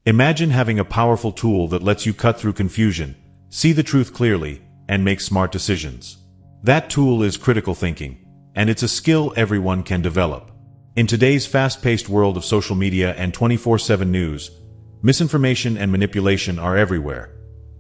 Imagine having a powerful tool that lets you cut through confusion, see the truth clearly, and make smart decisions. That tool is critical thinking, and it's a skill everyone can develop. In today's fast-paced world of social media and 24/7 news, misinformation and manipulation are everywhere.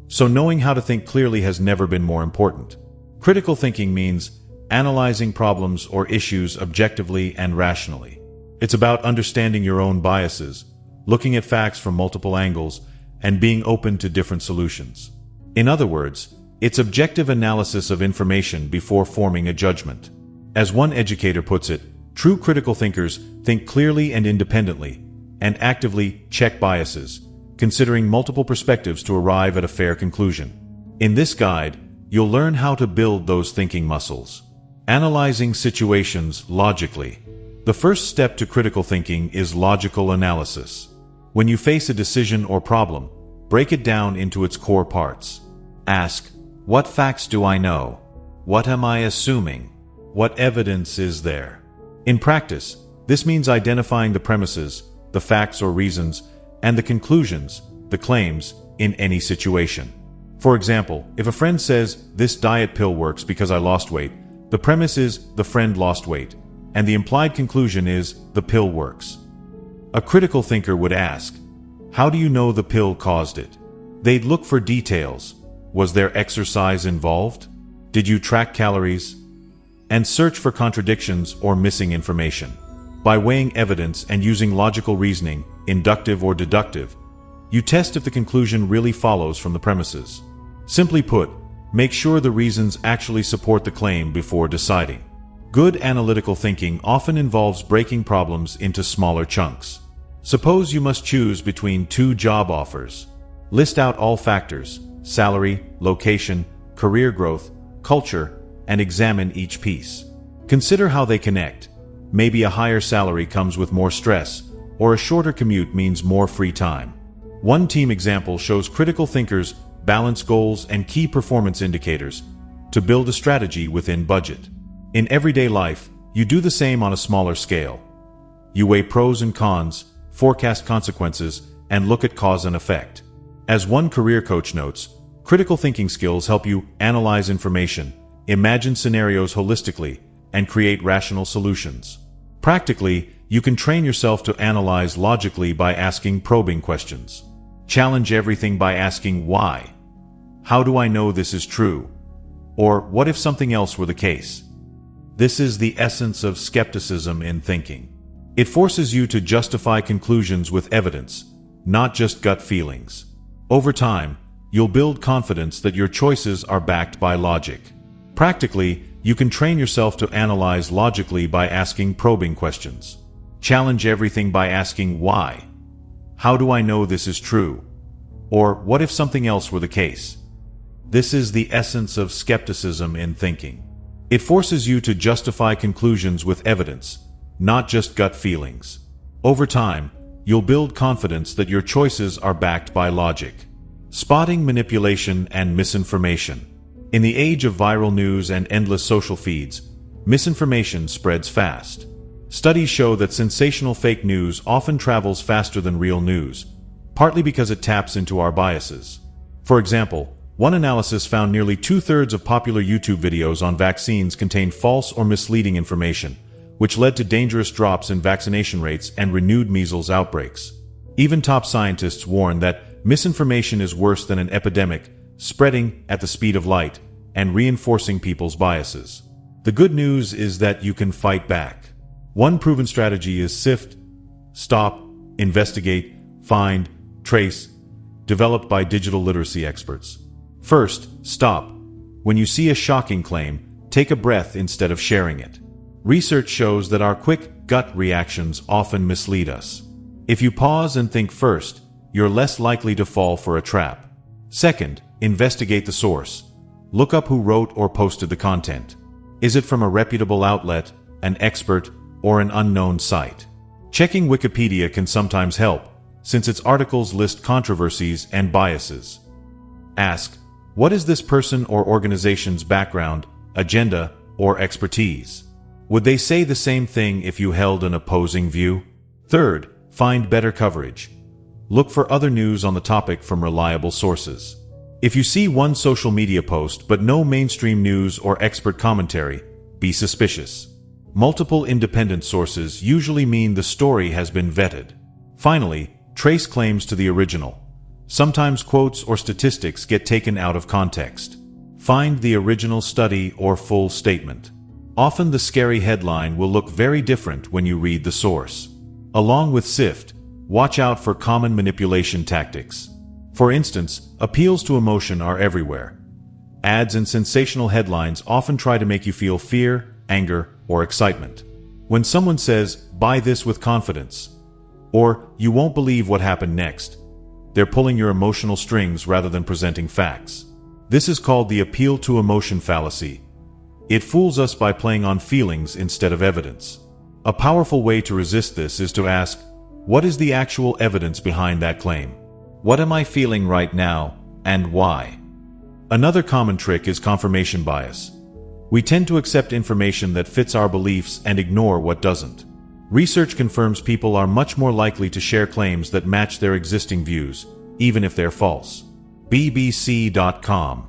So knowing how to think clearly has never been more important. Critical thinking means analyzing problems or issues objectively and rationally. It's about understanding your own biases, looking at facts from multiple angles, and being open to different solutions. In other words, it's objective analysis of information before forming a judgment. As one educator puts it, true critical thinkers think clearly and independently, and actively check biases, considering multiple perspectives to arrive at a fair conclusion. In this guide, you'll learn how to build those thinking muscles. Analyzing situations logically. The first step to critical thinking is logical analysis. When you face a decision or problem, break it down into its core parts. Ask, what facts do I know? What am I assuming? What evidence is there? In practice, this means identifying the premises, the facts or reasons, and the conclusions, the claims, in any situation. For example, if a friend says, "This diet pill works because I lost weight," the premise is the friend lost weight, and the implied conclusion is the pill works. A critical thinker would ask, how do you know the pill caused it? They'd look for details. Was there exercise involved? Did you track calories? And search for contradictions or missing information. By weighing evidence and using logical reasoning, inductive or deductive, you test if the conclusion really follows from the premises. Simply put, make sure the reasons actually support the claim before deciding. Good analytical thinking often involves breaking problems into smaller chunks. Suppose you must choose between two job offers. List out all factors: salary, location, career growth, culture, and examine each piece. Consider how they connect. Maybe a higher salary comes with more stress, or a shorter commute means more free time. One team example shows critical thinkers balance goals and key performance indicators to build a strategy within budget. In everyday life, you do the same on a smaller scale. You weigh pros and cons, forecast consequences, and look at cause and effect. As one career coach notes, critical thinking skills help you analyze information, imagine scenarios holistically, and create rational solutions. Practically, you can train yourself to analyze logically by asking probing questions. Challenge everything by asking why. How do I know this is true? Or what if something else were the case? This is the essence of skepticism in thinking. It forces you to justify conclusions with evidence, not just gut feelings. Over time, you'll build confidence that your choices are backed by logic. Practically, you can train yourself to analyze logically by asking probing questions. Challenge everything by asking why. How do I know this is true? Or what if something else were the case? This is the essence of skepticism in thinking. It forces you to justify conclusions with evidence, not just gut feelings. Over time, you'll build confidence that your choices are backed by logic. Spotting manipulation and misinformation. In the age of viral news and endless social feeds, misinformation spreads fast. Studies show that sensational fake news often travels faster than real news, partly because it taps into our biases. For example, one analysis found nearly 2/3 of popular YouTube videos on vaccines contained false or misleading information, which led to dangerous drops in vaccination rates and renewed measles outbreaks. Even top scientists warn that misinformation is worse than an epidemic, spreading at the speed of light and reinforcing people's biases. The good news is that you can fight back. One proven strategy is sift, stop, investigate, find, trace, developed by digital literacy experts. First, stop. When you see a shocking claim, take a breath instead of sharing it. Research shows that our quick gut reactions often mislead us. If you pause and think first, you're less likely to fall for a trap. Second, investigate the source. Look up who wrote or posted the content. Is it from a reputable outlet, an expert, or an unknown site? Checking Wikipedia can sometimes help, since its articles list controversies and biases. Ask, what is this person or organization's background, agenda, or expertise? Would they say the same thing if you held an opposing view? Third, find better coverage. Look for other news on the topic from reliable sources. If you see one social media post but no mainstream news or expert commentary, be suspicious. Multiple independent sources usually mean the story has been vetted. Finally, trace claims to the original. Sometimes quotes or statistics get taken out of context. Find the original study or full statement. Often the scary headline will look very different when you read the source. Along with SIFT, watch out for common manipulation tactics. For instance, appeals to emotion are everywhere. Ads and sensational headlines often try to make you feel fear, anger, or excitement. When someone says, "Buy this with confidence," or "You won't believe what happened next," they're pulling your emotional strings rather than presenting facts. This is called the appeal to emotion fallacy. It fools us by playing on feelings instead of evidence. A powerful way to resist this is to ask, what is the actual evidence behind that claim? What am I feeling right now, and why? Another common trick is confirmation bias. We tend to accept information that fits our beliefs and ignore what doesn't. Research confirms people are much more likely to share claims that match their existing views, even if they're false. BBC.com.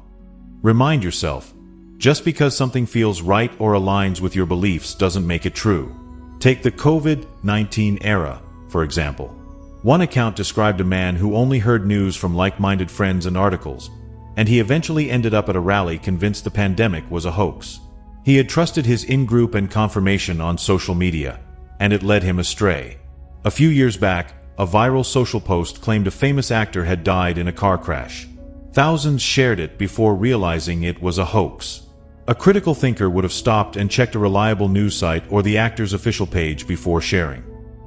Remind yourself, just because something feels right or aligns with your beliefs doesn't make it true. Take the COVID-19 era, for example. One account described a man who only heard news from like-minded friends and articles, and he eventually ended up at a rally convinced the pandemic was a hoax. He had trusted his in-group and confirmation on social media, and it led him astray. A few years back, a viral social post claimed a famous actor had died in a car crash. Thousands shared it before realizing it was a hoax. A critical thinker would have stopped and checked a reliable news site or the actor's official page before sharing.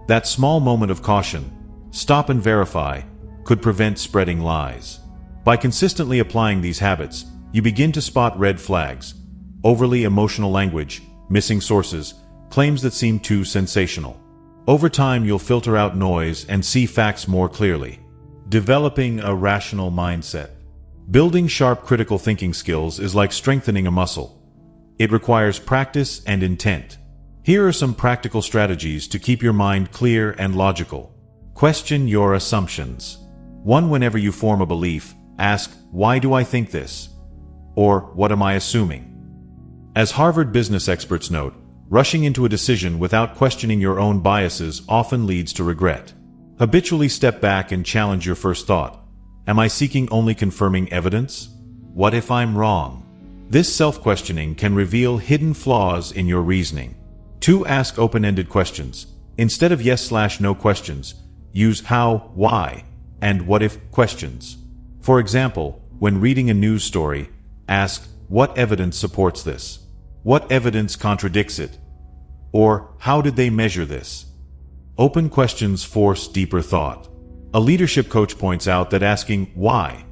That small moment of caution, stop and verify, could prevent spreading lies. By consistently applying these habits, you begin to spot red flags, overly emotional language, missing sources, claims that seem too sensational. Over time, you'll filter out noise and see facts more clearly. Developing a rational mindset. Building sharp critical thinking skills is like strengthening a muscle. It requires practice and intent. Here are some practical strategies to keep your mind clear and logical. Question your assumptions. 1. Whenever you form a belief, ask, "Why do I think this?" Or, "What am I assuming?" As Harvard business experts note, rushing into a decision without questioning your own biases often leads to regret. Habitually step back and challenge your first thought. Am I seeking only confirming evidence? What if I'm wrong? This self-questioning can reveal hidden flaws in your reasoning. 2. Ask open-ended questions. Instead of yes/no questions, use how, why, and what if questions. For example, when reading a news story, ask, what evidence supports this? What evidence contradicts it? Or, how did they measure this? Open questions force deeper thought. A leadership coach points out that asking why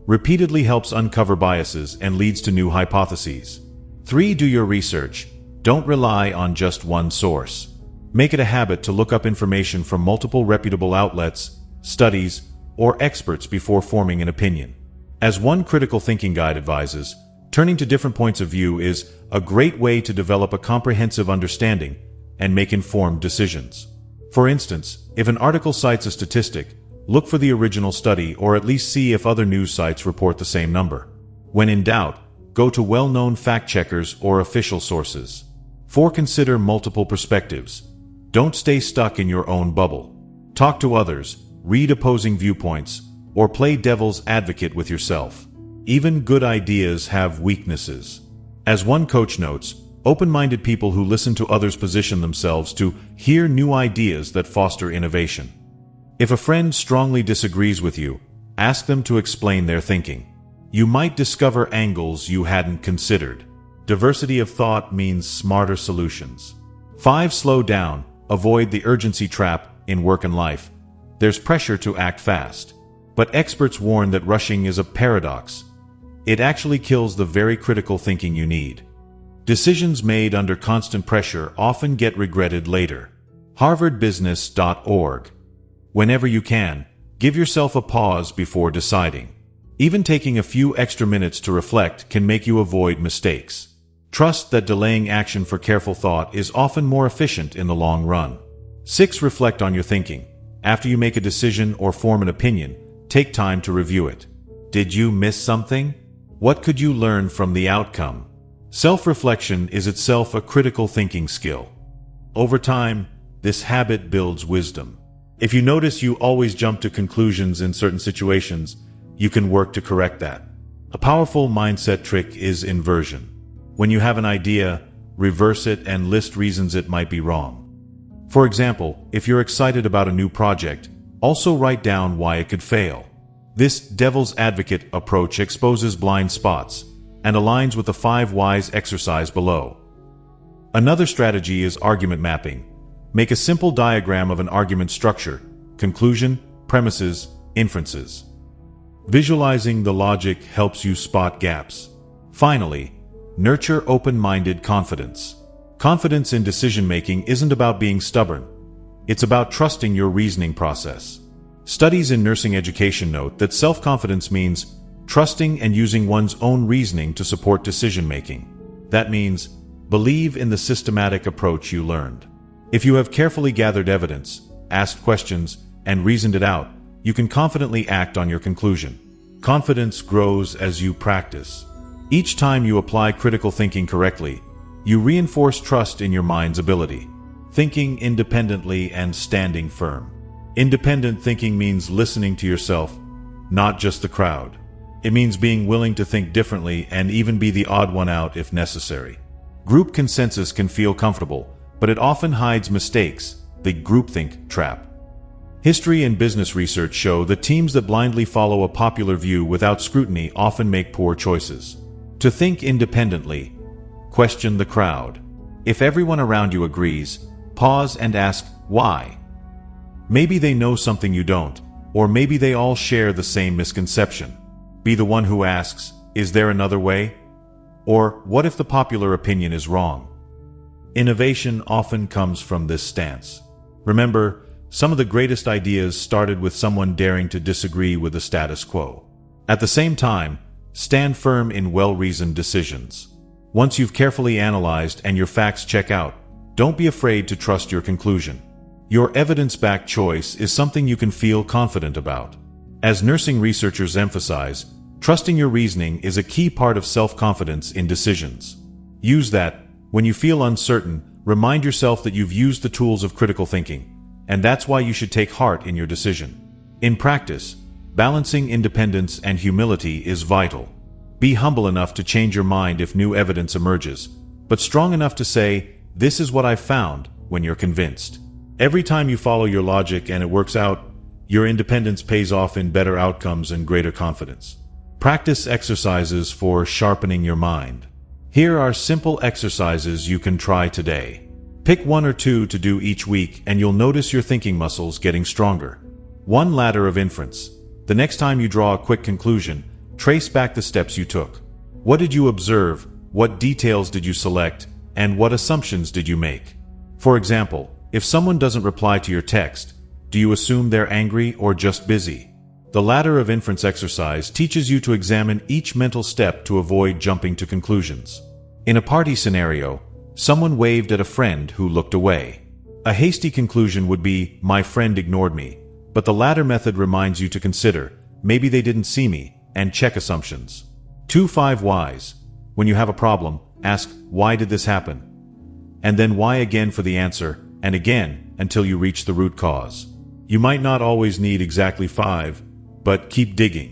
repeatedly helps uncover biases and leads to new hypotheses. 3. Do your research. Don't rely on just one source. Make it a habit to look up information from multiple reputable outlets, studies, or experts before forming an opinion. As one critical thinking guide advises, turning to different points of view is a great way to develop a comprehensive understanding and make informed decisions. For instance, if an article cites a statistic, look for the original study or at least see if other news sites report the same number. When in doubt, go to well-known fact-checkers or official sources. 4. Consider multiple perspectives. Don't stay stuck in your own bubble. Talk to others, read opposing viewpoints, or play devil's advocate with yourself. Even good ideas have weaknesses. As one coach notes, open-minded people who listen to others position themselves to hear new ideas that foster innovation. If a friend strongly disagrees with you, ask them to explain their thinking. You might discover angles you hadn't considered. Diversity of thought means smarter solutions. 5. Slow down. Avoid the urgency trap in work and life. There's pressure to act fast. But experts warn that rushing is a paradox. It actually kills the very critical thinking you need. Decisions made under constant pressure often get regretted later. HarvardBusiness.org. Whenever you can, give yourself a pause before deciding. Even taking a few extra minutes to reflect can make you avoid mistakes. Trust that delaying action for careful thought is often more efficient in the long run. 6. Reflect on your thinking. After you make a decision or form an opinion, take time to review it. Did you miss something? What could you learn from the outcome? Self-reflection is itself a critical thinking skill. Over time, this habit builds wisdom. If you notice you always jump to conclusions in certain situations, you can work to correct that. A powerful mindset trick is inversion. When you have an idea, reverse it and list reasons it might be wrong. For example, if you're excited about a new project, also write down why it could fail. This devil's advocate approach exposes blind spots and aligns with the 5 whys exercise below. Another strategy is argument mapping. Make a simple diagram of an argument structure: conclusion, premises, inferences. Visualizing the logic helps you spot gaps. Finally, nurture open-minded confidence. Confidence in decision-making isn't about being stubborn. It's about trusting your reasoning process. Studies in nursing education note that self-confidence means trusting and using one's own reasoning to support decision-making. That means believe in the systematic approach you learned. If you have carefully gathered evidence, asked questions, and reasoned it out, you can confidently act on your conclusion. Confidence grows as you practice. Each time you apply critical thinking correctly, you reinforce trust in your mind's ability. Thinking independently and standing firm. Independent thinking means listening to yourself, not just the crowd. It means being willing to think differently and even be the odd one out if necessary. Group consensus can feel comfortable, but it often hides mistakes, the groupthink trap. History and business research show that teams that blindly follow a popular view without scrutiny often make poor choices. To think independently, question the crowd. If everyone around you agrees, pause and ask why. Maybe they know something you don't, or maybe they all share the same misconception. Be the one who asks, is there another way? Or what if the popular opinion is wrong? Innovation often comes from this stance. Remember, some of the greatest ideas started with someone daring to disagree with the status quo. At the same time, stand firm in well-reasoned decisions. Once you've carefully analyzed and your facts check out, don't be afraid to trust your conclusion. Your evidence-backed choice is something you can feel confident about. As nursing researchers emphasize, trusting your reasoning is a key part of self-confidence in decisions. Use that. When you feel uncertain, remind yourself that you've used the tools of critical thinking, and that's why you should take heart in your decision. In practice, balancing independence and humility is vital. Be humble enough to change your mind if new evidence emerges, but strong enough to say, "This is what I've found," when you're convinced. Every time you follow your logic and it works out, your independence pays off in better outcomes and greater confidence. Practice exercises for sharpening your mind. Here are simple exercises you can try today. Pick 1 or 2 to do each week and you'll notice your thinking muscles getting stronger. 1 ladder of inference. The next time you draw a quick conclusion, trace back the steps you took. What did you observe? What details did you select? And what assumptions did you make? For example, if someone doesn't reply to your text, do you assume they're angry or just busy? The ladder of inference exercise teaches you to examine each mental step to avoid jumping to conclusions. In a party scenario, someone waved at a friend who looked away. A hasty conclusion would be, "My friend ignored me," but the latter method reminds you to consider, "Maybe they didn't see me," and check assumptions. 2 5 whys. When you have a problem, ask, "Why did this happen?" And then why again for the answer, and again, until you reach the root cause. You might not always need exactly 5, but keep digging.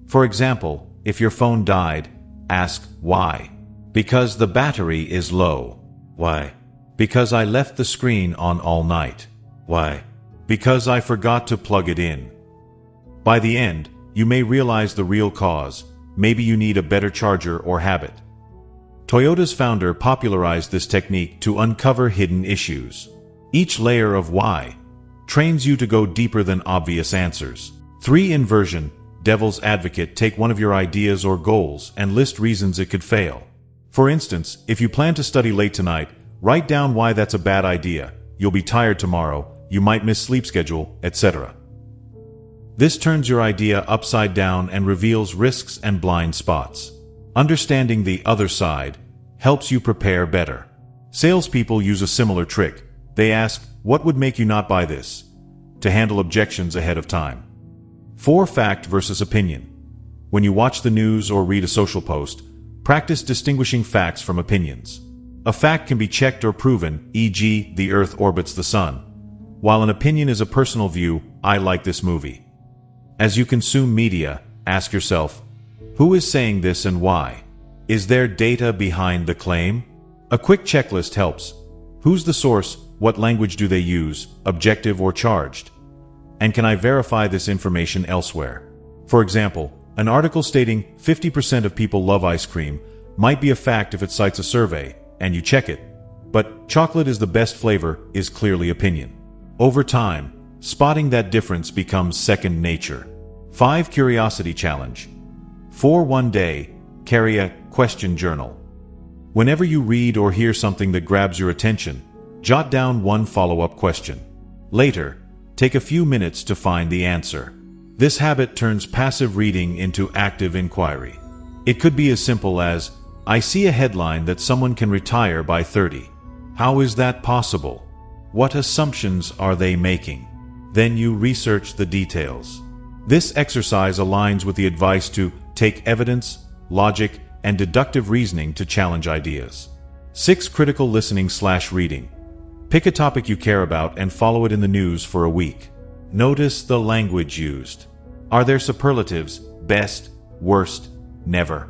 For example, if your phone died, ask, "Why?" Because the battery is low. Why? Because I left the screen on all night. Why? Because I forgot to plug it in. By the end, you may realize the real cause. Maybe you need a better charger or habit. Toyota's founder popularized this technique to uncover hidden issues. Each layer of why trains you to go deeper than obvious answers. 3 inversion. Devil's advocate. Take one of your ideas or goals and list reasons it could fail. For instance, if you plan to study late tonight, write down why that's a bad idea. You'll be tired tomorrow, you might miss sleep schedule, etc. This turns your idea upside down and reveals risks and blind spots. Understanding the other side helps you prepare better. Salespeople use a similar trick. They ask, "What would make you not buy this?" to handle objections ahead of time. 4. Fact versus opinion. When you watch the news or read a social post, practice distinguishing facts from opinions. A fact can be checked or proven, e.g., the Earth orbits the Sun, while an opinion is a personal view, I like this movie. As you consume media, ask yourself, who is saying this and why? Is there data behind the claim? A quick checklist helps. Who's the source? What language do they use, objective or charged? And can I verify this information elsewhere? For example, an article stating 50% of people love ice cream might be a fact if it cites a survey, and you check it. But chocolate is the best flavor is clearly opinion. Over time, spotting that difference becomes second nature. 5. Curiosity challenge. For one day, carry a question journal. Whenever you read or hear something that grabs your attention, jot down one follow-up question. Later, take a few minutes to find the answer. This habit turns passive reading into active inquiry. It could be as simple as, I see a headline that someone can retire by 30. How is that possible? What assumptions are they making? Then you research the details. This exercise aligns with the advice to take evidence, logic, and deductive reasoning to challenge ideas. 6. Critical listening/reading. Pick a topic you care about and follow it in the news for a week. Notice the language used. Are there superlatives, best, worst, never?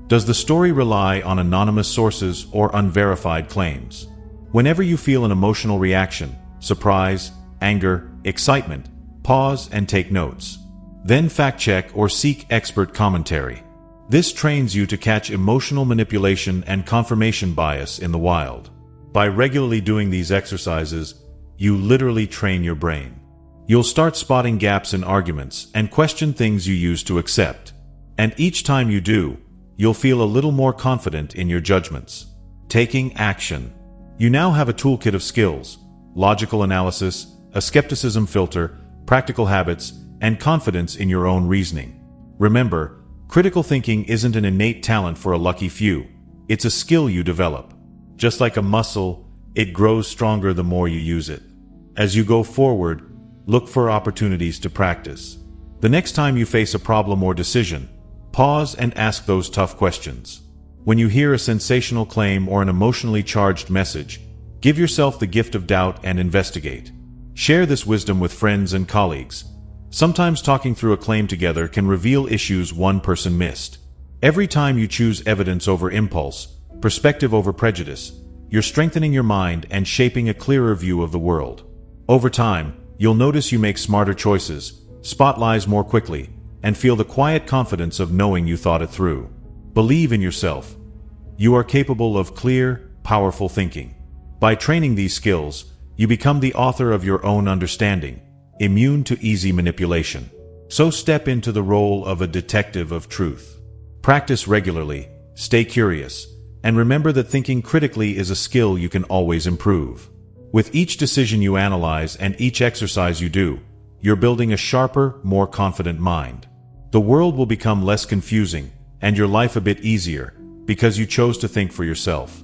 Does the story rely on anonymous sources or unverified claims? Whenever you feel an emotional reaction, surprise, anger, excitement, pause and take notes. Then fact-check or seek expert commentary. This trains you to catch emotional manipulation and confirmation bias in the wild. By regularly doing these exercises, you literally train your brain. You'll start spotting gaps in arguments and question things you used to accept. And each time you do, you'll feel a little more confident in your judgments. Taking action. You now have a toolkit of skills: logical analysis, a skepticism filter, practical habits, and confidence in your own reasoning. Remember, critical thinking isn't an innate talent for a lucky few. It's a skill you develop. Just like a muscle, it grows stronger the more you use it. As you go forward, look for opportunities to practice. The next time you face a problem or decision, pause and ask those tough questions. When you hear a sensational claim or an emotionally charged message, give yourself the gift of doubt and investigate. Share this wisdom with friends and colleagues. Sometimes talking through a claim together can reveal issues one person missed. Every time you choose evidence over impulse, perspective over prejudice, you're strengthening your mind and shaping a clearer view of the world. Over time, you'll notice you make smarter choices, spot lies more quickly, and feel the quiet confidence of knowing you thought it through. Believe in yourself. You are capable of clear, powerful thinking. By training these skills, you become the author of your own understanding, immune to easy manipulation. So step into the role of a detective of truth. Practice regularly, stay curious, and remember that thinking critically is a skill you can always improve. With each decision you analyze and each exercise you do, you're building a sharper, more confident mind. The world will become less confusing, and your life a bit easier, because you chose to think for yourself.